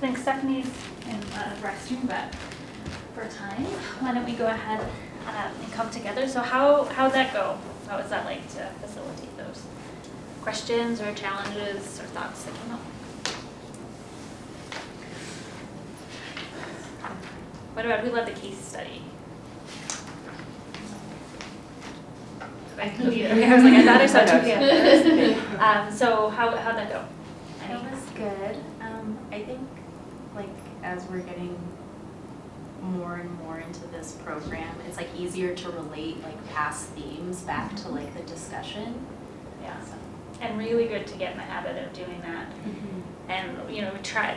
think Stephanie's in the restroom, but for time, why don't we go ahead and come together? So how'd that go? How was that like to facilitate those questions or challenges or thoughts that came up? What about who led the case study? I was like, I thought I saw two hands. So how'd that go? It was good. I think like as we're getting more and more into this program, it's like easier to relate like past themes back to like the discussion. Yeah, and really good to get in the habit of doing that. And try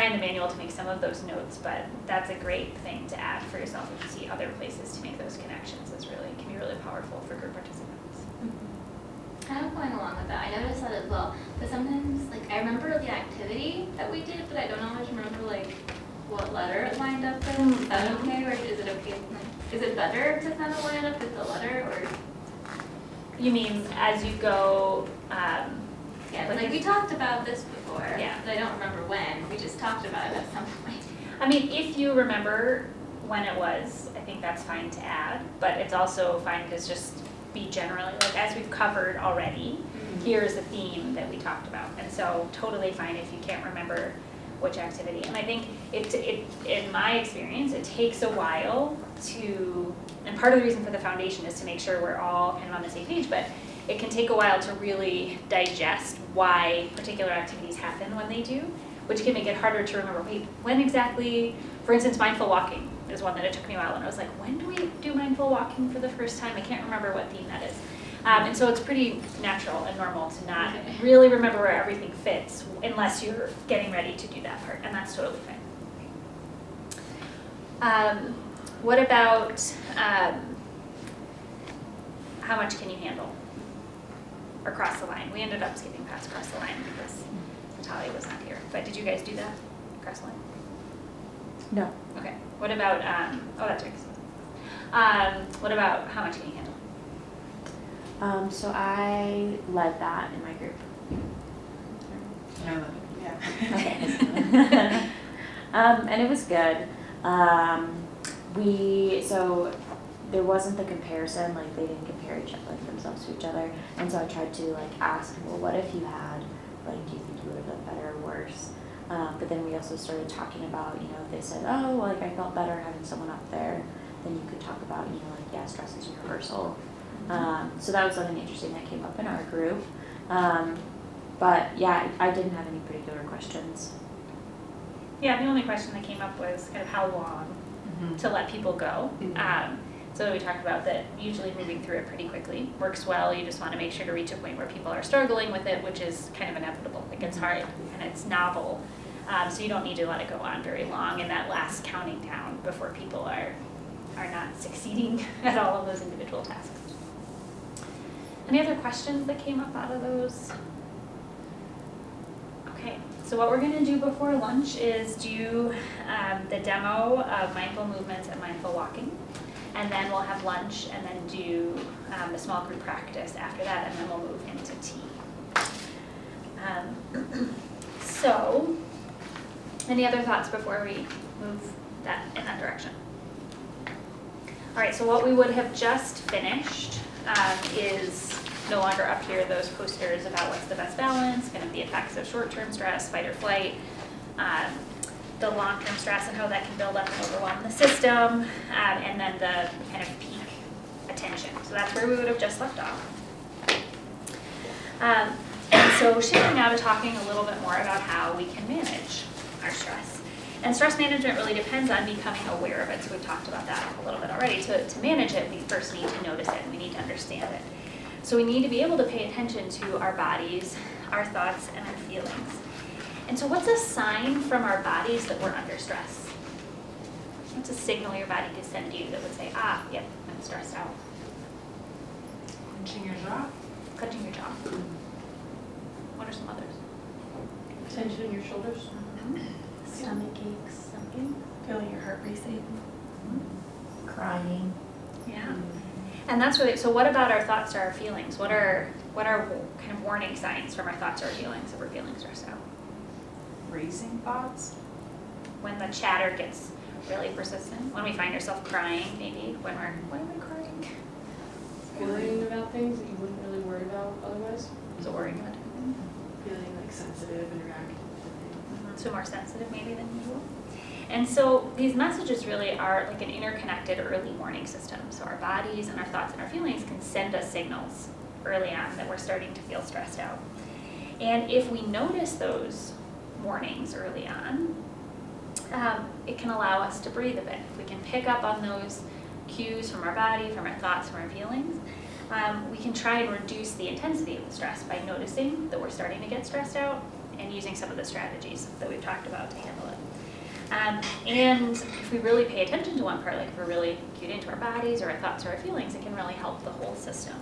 in the manual to make some of those notes, but that's a great thing to add for yourself if you see other places to make those connections. Can be really powerful for group participants. Kind of going along with that, I noticed that as well. But sometimes, like, I remember the activity that we did, but I don't always remember like what letter it lined up with. Is that okay, or is it okay? Is it better to kind of line up with the letter, or? You mean as you go? Yeah, like we talked about this before. Yeah. But I don't remember when. We just talked about it at some point. I mean, if you remember when it was, I think that's fine to add, but it's also fine to just be generally, like as we've covered already, here's the theme that we talked about. And so totally fine if you can't remember which activity. And I think it in my experience, it takes a while to, and part of the reason for the foundation is to make sure we're all kind of on the same page, but it can take a while to really digest why particular activities happen when they do, which can make it harder to remember, wait, when exactly, for instance, mindful walking is one that it took me a while, and I was like, when do we do mindful walking for the first time? I can't remember what theme that is. And so it's pretty natural and normal to not really remember where everything fits unless you're getting ready to do that part, and that's totally fine. What about how much can you handle? Or cross the line. We ended up skipping past cross the line because Natalia was not here. But did you guys do that? Cross the line? No. Okay. What about, oh, that's right. What about how much can you handle? So I led that in my group. Yeah. And it was good. So there wasn't the comparison, like they didn't compare themselves to each other. And so I tried to like ask, well, what if you had, like, do you think you would have done better or worse? But then we also started talking about, if they said, oh, like I felt better having someone up there, then you could talk about, like, yeah, stress is universal. So that was something interesting that came up in our group. But yeah, I didn't have any particular questions. Yeah, the only question that came up was kind of how long to let people go. So we talked about that usually moving through it pretty quickly works well. You just want to make sure to reach a point where people are struggling with it, which is kind of inevitable. Like it's hard and it's novel. So you don't need to let it go on very long in that last counting down before people are not succeeding at all of those individual tasks. Any other questions that came up out of those? Okay, so what we're going to do before lunch is do the demo of mindful movements and mindful walking. And then we'll have lunch and then do the small group practice after that, and then we'll move into tea. So, any other thoughts before we move in that direction? All right, so what we would have just finished is no longer up here those posters about what's the best balance, kind of the effects of short-term stress, fight or flight, the long-term stress and how that can build up and overwhelm the system, and then the kind of peak attention. So that's where we would have just left off. And so shifting now to talking a little bit more about how we can manage our stress. And stress management really depends on becoming aware of it. So we've talked about that a little bit already. To manage it, we first need to notice it and we need to understand it. So we need to be able to pay attention to our bodies, our thoughts, and our feelings. And so what's a sign from our bodies that we're under stress? What's a signal your body could send you that would say, yep, I'm stressed out? Clenching your jaw. Clenching your jaw. What are some others? Tension in your shoulders. Stomach aches, something. Feeling your heart racing. Crying. Yeah. And that's really, so what about our thoughts or our feelings? What are kind of warning signs from our thoughts or feelings that we're feeling stressed out? Racing thoughts. when the chatter gets really persistent, when we find ourselves crying, maybe, when we're, why am I crying? Worrying about things that you wouldn't really worry about otherwise. So worrying about it. Feeling like sensitive and reactive to things. So more sensitive maybe than usual. And so these messages really are like an interconnected early warning system. So our bodies and our thoughts and our feelings can send us signals early on that we're starting to feel stressed out. And if we notice those warnings early on, it can allow us to breathe a bit. If we can pick up on those cues from our body, from our thoughts, from our feelings, we can try and reduce the intensity of the stress by noticing that we're starting to get stressed out and using some of the strategies that we've talked about to handle it. And if we really pay attention to one part, like if we're really cued into our bodies or our thoughts or our feelings, it can really help the whole system.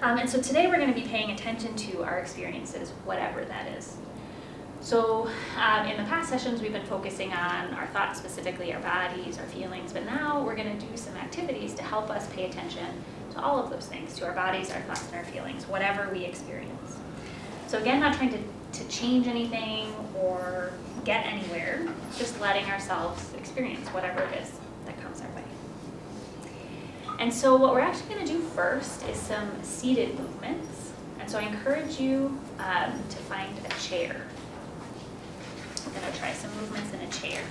And so today we're going to be paying attention to our experiences, whatever that is. So in the past sessions, we've been focusing on our thoughts, specifically our bodies, our feelings, but now we're going to do some activities to help us pay attention to all of those things, to our bodies, our thoughts, and our feelings, whatever we experience. So again, not trying to change anything or get anywhere, just letting ourselves experience whatever it is that comes our way. And so what we're actually going to do first is some seated movements. And so I encourage you to find a chair. I'm going to try some movements in a chair.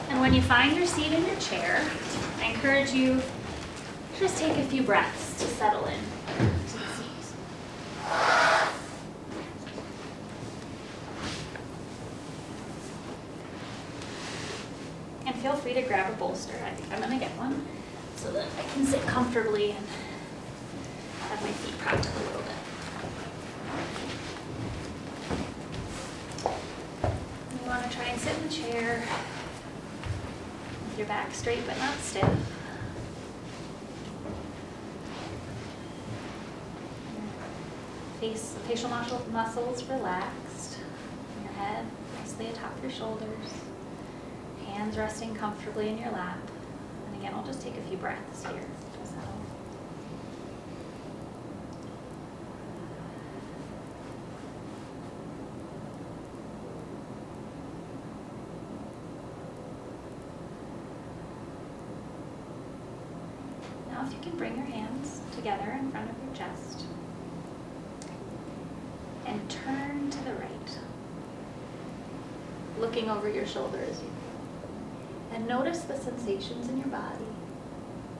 And when you find your seat in your chair, I encourage you to just take a few breaths to settle in to the seat. And feel free to grab a bolster. I think I'm going to get one so that I can sit comfortably and have my feet propped up a little bit. You want to try and sit in the chair with your back straight but not stiff. Facial muscles relaxed. Your head nicely atop your shoulders. Hands resting comfortably in your lap. And again, I'll just take a few breaths here to settle. Now if you can bring your hands together in front of your chest and turn to the right, looking over your shoulder as you go. And notice the sensations in your body,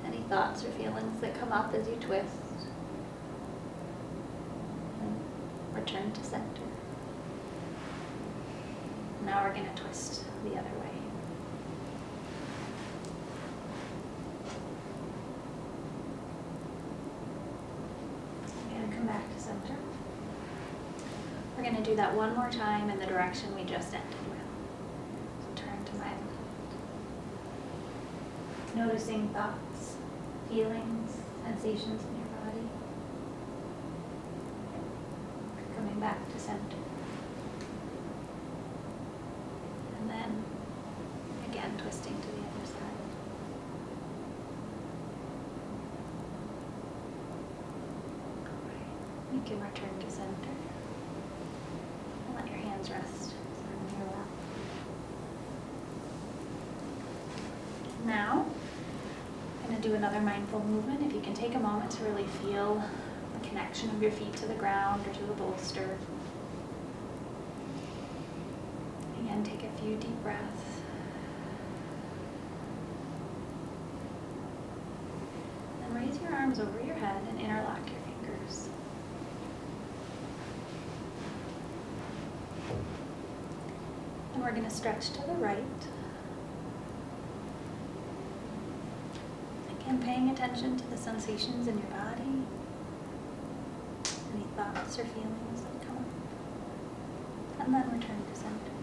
any thoughts or feelings that come up as you twist. And return to center. Now we're going to twist the other way. And come back to center. We're going to do that one more time in the direction we just ended with. So turn to my left. Noticing thoughts, feelings, sensations in your body. Coming back to center. And then again twisting to the other side. Alright. You can return to center. And let your hands rest on your lap. Now, I'm going to do another mindful movement. If you can take a moment to really feel the connection of your feet to the ground or to the bolster. Again, take a few deep breaths. Then raise your arms over your head and interlock your fingers. And we're going to stretch to the right. And paying attention to the sensations in your body, any thoughts or feelings that come up, and then return to center.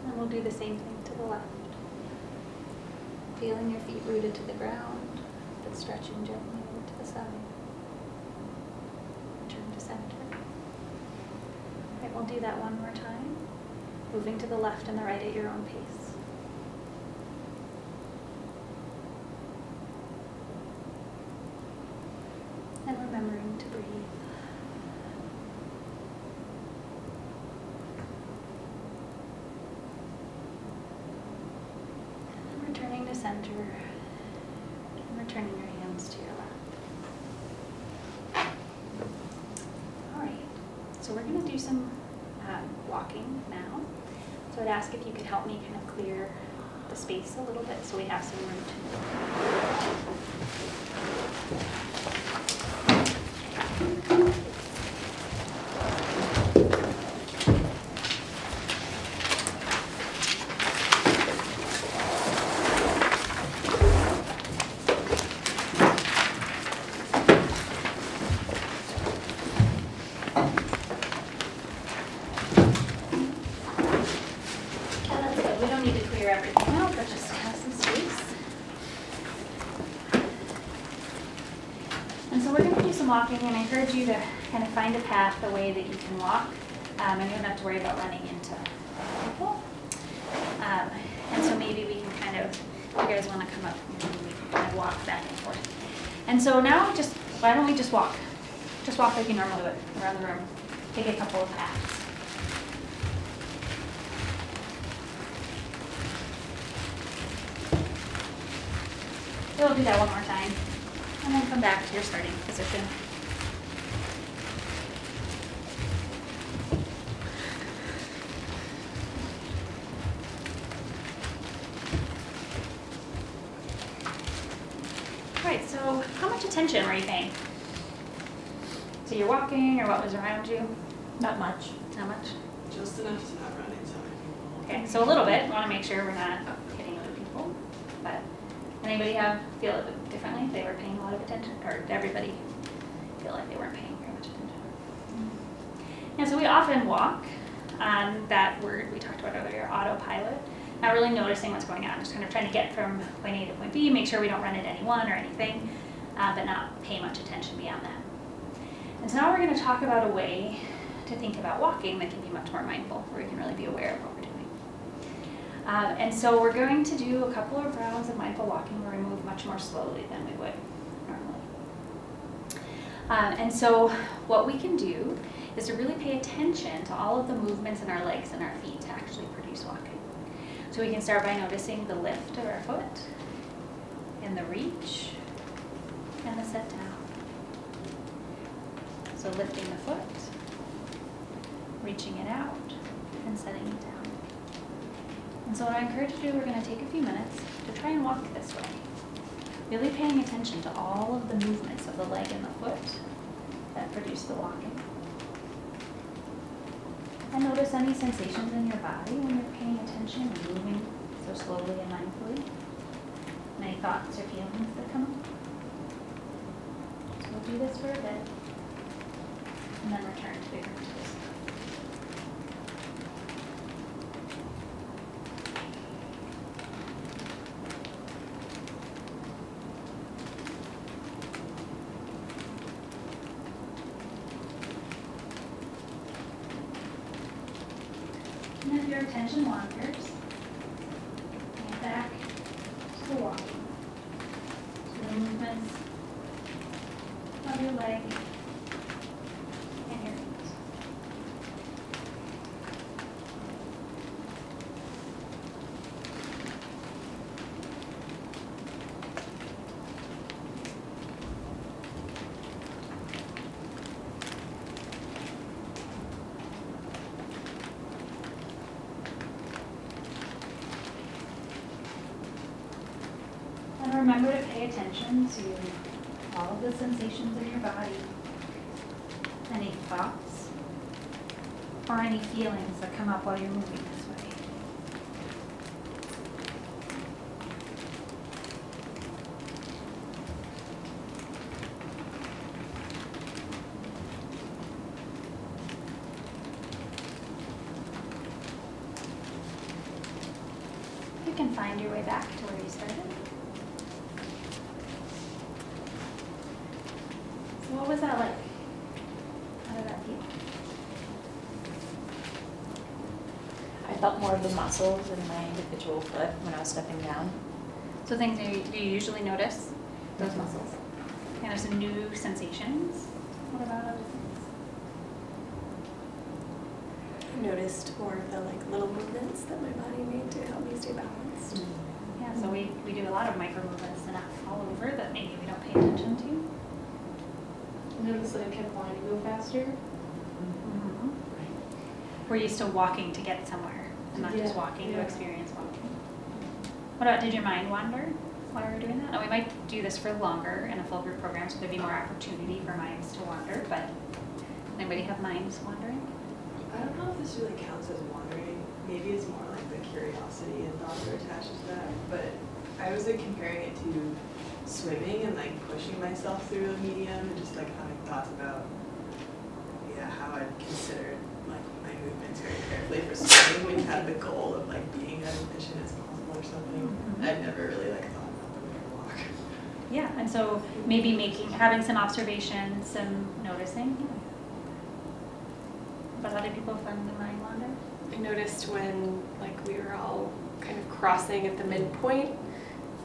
And we'll do the same thing to the left. Feeling your feet rooted to the ground, but stretching gently over to the side. Return to center. All right, we'll do that one more time, moving to the left and the right at your own pace. center. And returning your hands to your lap. All right, so we're gonna do some walking now. So I'd ask if you could help me kind of clear the space a little bit so we have some room to move. Yeah, that's good. We don't need to clear everything out, but just have some space. And so we're going to do some walking, and I encourage you to kind of find a path, a way that you can walk, and you don't have to worry about running into people. And so maybe we can kind of, if you guys want to come up, maybe we can kind of walk back and forth. And so now why don't we just walk? Just walk like you normally would around the room. Take a couple of paths. We'll do that one more time, and then come back to your starting position. All right, so how much attention were you paying? So you're walking, or what was around you? Not much. Not much? Just enough to not run into other people. Okay, so a little bit. Want to make sure we're not hitting other people. But anybody feel it differently? If they were paying a lot of attention, or did everybody feel like they weren't paying very much attention? Yeah, so we often walk on that word we talked about earlier, autopilot. Not really noticing what's going on, just kind of trying to get from point A to point B, make sure we don't run into anyone or anything, but not pay much attention beyond that. And so now we're going to talk about a way to think about walking that can be much more mindful, where we can really be aware of what we're doing. And so we're going to do a couple of rounds of mindful walking where we move much more slowly than we would normally. And so what we can do is to really pay attention to all of the movements in our legs and our feet to actually produce walking. So we can start by noticing the lift of our foot, and the reach, and the set down. So lifting the foot, reaching it out, and setting it down. And so what I encourage you to do, we're going to take a few minutes to try and walk this way. Really paying attention to all of the movements of the leg and the foot that produce the walking. And notice any sensations in your body when you're paying attention and moving so slowly and mindfully. Any thoughts or feelings that come up. So we'll do this for a bit, and then return to bigger practice. And if your attention wanders, get back to the walking, to the movements of your leg and your feet. And remember to pay attention to all of the sensations in your body, any thoughts, or any feelings that come up while you're moving this way. You can find your way back to where you started. So what was that like? How did that feel? I felt more of the muscles in my individual foot when I was stepping down. So things you usually notice, those muscles. And there's some new sensations. What about other things? I noticed more of the little movements that my body made to help me stay balanced. Yeah, so we do a lot of micro movements enough all over that maybe we don't pay attention to. I noticed that I kept wanting to go faster. We're used to walking to get somewhere and not just Yeah, walking to yeah. experience walking. What about, did your mind wander while we were doing that? And we might do this for longer in a full group program, so there'd be more opportunity for minds to wander, but anybody have minds wandering? I don't know if this really counts as wandering. Maybe it's more like the curiosity and thoughts are attached to that. But I was like comparing it to swimming and like pushing myself through a medium and just like having thoughts about how I'd considered like my movements very carefully for swimming when you have the goal of like being as efficient as possible or something. I've never really like thought about the way to walk. Yeah, and so maybe having some observation, some noticing. But other people found the mind wander? I noticed when like we were all kind of crossing at the midpoint,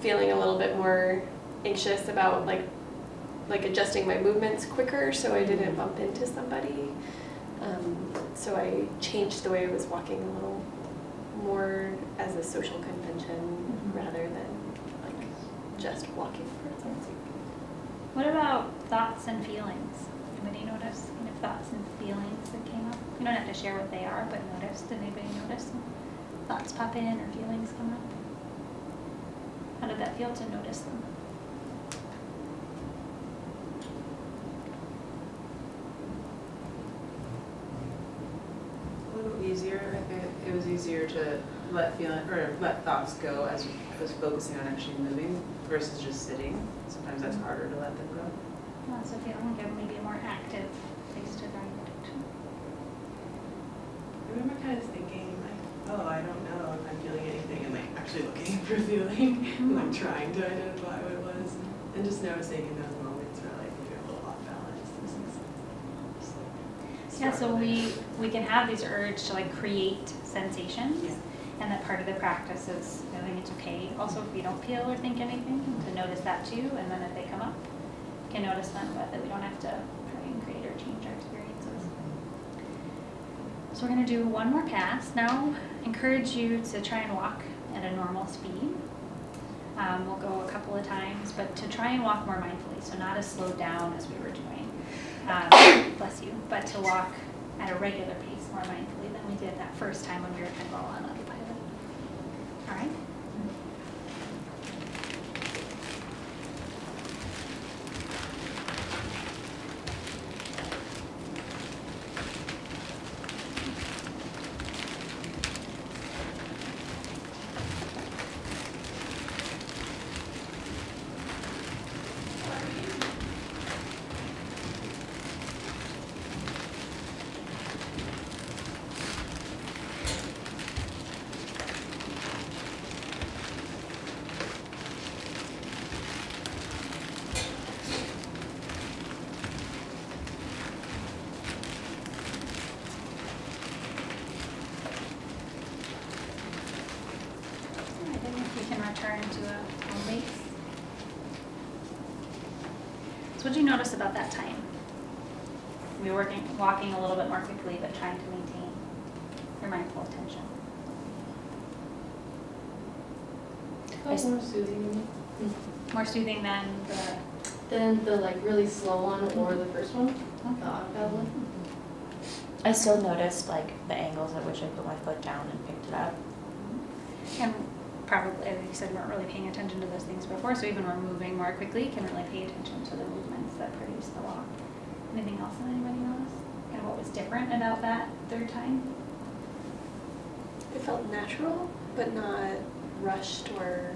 feeling a little bit more anxious about like adjusting my movements quicker so I didn't bump into somebody. So I changed the way I was walking a little more as a social convention rather than like just walking for itself. What about thoughts and feelings? Anybody notice kind of thoughts and feelings that came up? You don't have to share what they are, but notice. Did anybody notice thoughts pop in or feelings come up? How did that feel to notice them? A little easier. I think it was easier to let thoughts go as I was focusing on actually moving versus just sitting. Sometimes that's harder to let them go. Well, so feeling like maybe a more active place to guide attention. I remember kind of thinking like, oh, I don't know if I'm feeling anything and like actually looking for feeling and like trying to identify what it was and just noticing in those moments where like maybe a little off balance. This is just like Yeah, so struggling. we can have these urge to like create sensations. Yeah. And that part of the practice is feeling it's okay. Also, if we don't feel or think anything, to notice that too. And then if they come up, we can notice them, but that we don't have to try and create or change our experiences. So we're going to do one more pass. Now, encourage you to try and walk at a normal speed. We'll go a couple of times, but to try and walk more mindfully. So not as slowed down as we were doing. Bless you. But to walk at a regular pace more mindfully than we did that first time when we were kind of all on autopilot. All right? I think if we can return to a home base. So what did you notice about that time? We were walking a little bit more quickly, but trying to maintain your mindful attention. Felt more soothing to me. More soothing than Then the like really slow one or the first one, the autopilot one. I still noticed like the angles at which I put my foot down and picked it up. and probably, as you said, we weren't really paying attention to those things before, so even when we're moving more quickly, can really pay attention to the movements that produce the walk. Anything else that anybody noticed? Kind of what was different about that third time? It felt natural, but not rushed or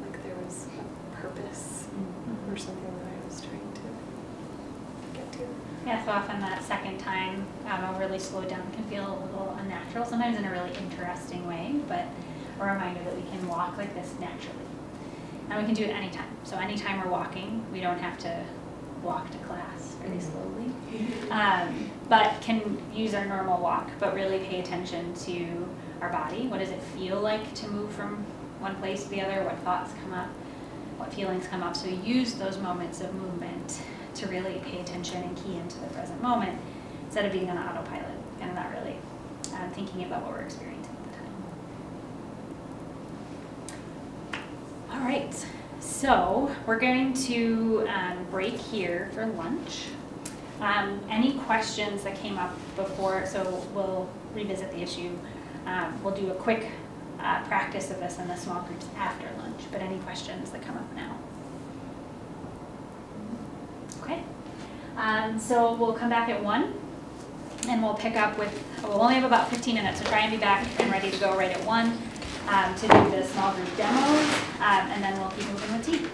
like there was a purpose or something that I was trying to get to. Yeah, so often that second time, really slowed down can feel a little unnatural, sometimes in a really interesting way, but a reminder that we can walk like this naturally. And we can do it anytime. So anytime we're walking, we don't have to walk to class really slowly. But can use our normal walk, but really pay attention to our body. What does it feel like to move from one place to the other? What thoughts come up? What feelings come up? So use those moments of movement to really pay attention and key into the present moment instead of being on autopilot and not really thinking about what we're experiencing at the time. right, so we're going to break here for lunch. Any questions that came up before, so we'll revisit the issue. We'll do a quick practice of this in the small groups after lunch, but any questions that come up now? Okay, so we'll come back at 1 and we'll pick up with, we'll only have about 15 minutes, so try and be back and ready to go right at 1 to do the small group demos, and then we'll keep moving with tea.